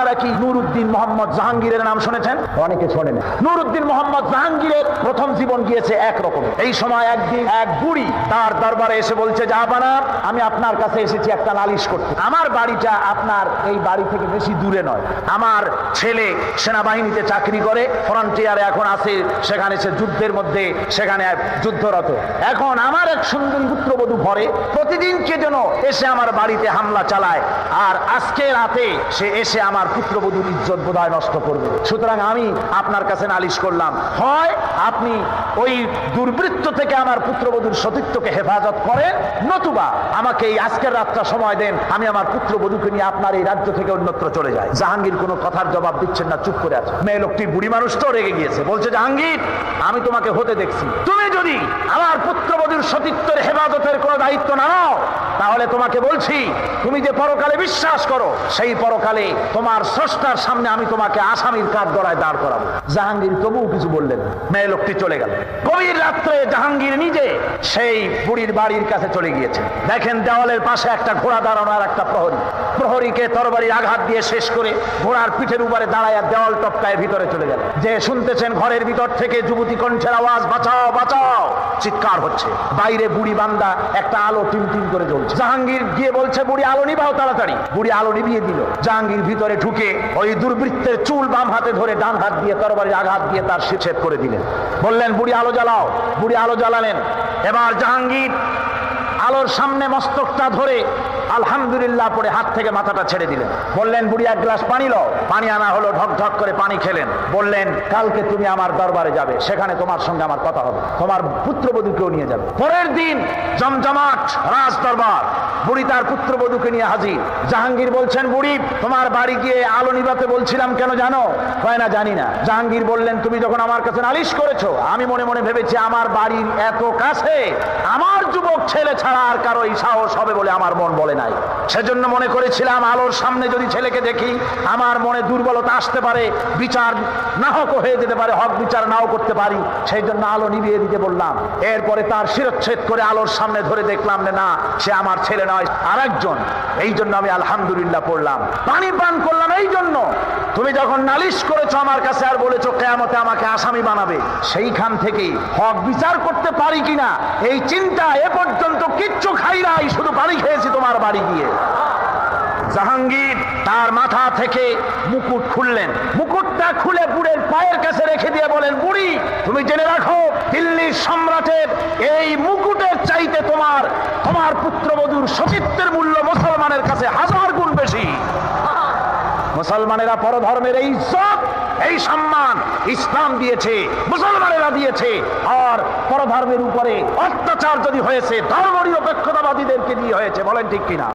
আপনারা কি নুরউদ্দিন মোহাম্মদ জাহাঙ্গীরের নাম শুনেছেন? অনেকে শোনেন। নুরউদ্দিন মোহাম্মদ জাহাঙ্গীরের প্রথম জীবন গিয়েছে একরকম। এই সময় একদিন এক বুড়ি তার দরবারে এসে বলছে, জাহাপানা, আমি আপনার কাছে এসেছি একটা নালিশ করতে। আমার বাড়িটা আপনার এই বাড়ি থেকে বেশি দূরে নয়। আমার ছেলে সেনাবাহিনীতে চাকরি করে, ফ্রন্টিয়ারে এখন আছে, সেখানে সে যুদ্ধের মধ্যে সেখানে যুদ্ধরত। এখন আমার এক সুন্দরী পুত্রবধূ ঘরে প্রতিদিন কে যেন এসে আমার বাড়িতে হামলা চালায়, আর আজকে রাতে সে এসে আমার পুত্রবধূর ইজ্জত বোধহয় নষ্ট করবে। সুতরাং আমি আপনার কাছে নালিশ করলাম, হয় আপনি ওই দুর্বৃত্ত থেকে আমার পুত্রবধূর সতীত্বকে হেফাজত করেন, নতুবা আমাকে এই আজকের রাতটা সময় দেন, আমি আমার পুত্রবধূকে নিয়ে আপনার এই রাজ্য থেকে অন্যত্র চলে যাই। জাহাঙ্গীর কোনো কথার জবাব দিচ্ছেন না, চুপ করে আছে। মেয়ে লোকটি বুড়ি মানুষ তো রেগে গিয়েছে, বলছে, জাহাঙ্গীর, আমি তোমাকে হতে দেখছি, তুমি যদি আমার পুত্রবধূর সতীত্বের হেফাজতের কোনো দায়িত্ব না নাও, তাহলে তোমাকে বলছি, তুমি যে পরকালে বিশ্বাস করো, সেই পরকালে তোমার স্রষ্টার সামনে আমি তোমাকে আসামির কাঠগড়ায় দাঁড় করাবো। জাহাঙ্গীর তবুও কিছু বললেন। মেয়ে লোকটি চলে গেল। গভীর রাত্রে জাহাঙ্গীর নিজে সেই বুড়ির বাড়ির কাছে চলে গিয়েছে। দেখেন দেওয়ালের পাশে একটা ঘোড়া দাঁড়ানো আর একটা প্রহরী। প্রহরীকে তরবারির আঘাত দিয়ে শেষ করে ঘোড়ার পিঠের উপরে দাঁড়ায় দেওয়াল টপকায় ভিতরে চলে গেল। যে শুনতেছেন ঘরের ভিতর থেকে যুবতী কণ্ঠের আওয়াজ, বাঁচাও বাঁচাও, চিৎকার হচ্ছে। বাইরে বুড়ি বান্দা একটা আলো টিম টিম করে জ্বলছে। জাহাঙ্গীর গিয়ে বলছে, বুড়ি আলো নিভাও তাড়াতাড়ি। বুড়ি আলো নিভিয়ে দিল। জাহাঙ্গীর ভিতরে ঢুকে ওই দুর্বৃত্তের চুল বাম হাতে ধরে ডান হাত দিয়ে তরবারির আঘাত দিয়ে তার শিরচ্ছেদ করে দিলেন। বললেন, বুড়ি আলো জ্বালাও। বুড়ি আলো জ্বালালেন। এবার জাহাঙ্গীর আলোর সামনে মস্তকটা ধরে আলহামদুলিল্লাহ পড়ে হাত থেকে মাথাটা ছেড়ে দিলেন। বললেন, বুড়ি এক গ্লাস পানি লও। পানি আনা হলো, ঢক ঢক করে পানি খেলেন। বললেন, কালকে তুমি আমার দরবারে যাবে, সেখানে তোমার সঙ্গে আমার কথা হবে, তোমার পুত্রবধূকেও নিয়ে যাবে। পরের দিন জমজমাট রাজ দরবার, বুড়ি তার পুত্রবধূকে নিয়ে হাজির। জাহাঙ্গীর বলছেন, বুড়ি, তোমার বাড়ি গিয়ে আলো নিভাতে বলছিলাম, কেন জানো? কয় না, জানি না। জাহাঙ্গীর বললেন, তুমি যখন আমার কাছে নালিশ করেছো, আমি মনে মনে ভেবেছি আমার বাড়ির এত কাছে আমার যুবক ছেলে ছাড়া আর কারো এই সাহস হবে বলে আমার মন বলে নাই। সেজন্য মনে করেছিলাম আলোর সামনে যদি ছেলেকে দেখি আমার মনে দুর্বলতা আসতে পারে, বিচার না হক হয়ে যেতে পারে, হক বিচার নাও করতে পারি, সেই জন্য আলো নিভিয়ে দিতে বললাম। এরপরে তার শিরচ্ছেদ করে আলোর সামনে ধরে দেখলাম না, সে আমার ছেলে নয়, আর একজন। এই জন্য আমি আলহামদুলিল্লাহ পড়লাম, পানি পান করলাম। এই জন্য তুমি যখন নালিশ করেছো আমার কাছে আর বলেছো কিয়ামতে আমাকে আসামি বানাবে, সেইখান থেকে হক বিচার করতে পারি কিনা এই চিন্তা এ পর্যন্ত কিচ্ছু খাই নাই, শুধু পানি খেয়েছি তোমার বাড়ি গিয়ে। জাহাঙ্গীর তার মাথা থেকে মুকুট খুললেন। মুকুটটা খুলে বুড়ের পায়ের কাছে রেখে দিয়ে বলেন, বুড়ি, তুমি জেনে রাখো, দিল্লির সম্রাটের এই মুকুটের চাইতে তোমার পুত্রবধূর সতীত্বের মূল্য মুসলমানের কাছে 1000 গুণ বেশি। মুসলমানেরা পরধর্মের এই ইজ্জত, এই সম্মান ইসলাম দিয়েছে, মুসলমানেরা দিয়েছে। আর পরধর্মের উপরে অত্যাচার যদি হয়েছে ধর্মনিরপেক্ষতাবাদীদেরকে দিয়ে হয়েছে। বলেন ঠিক কিনা?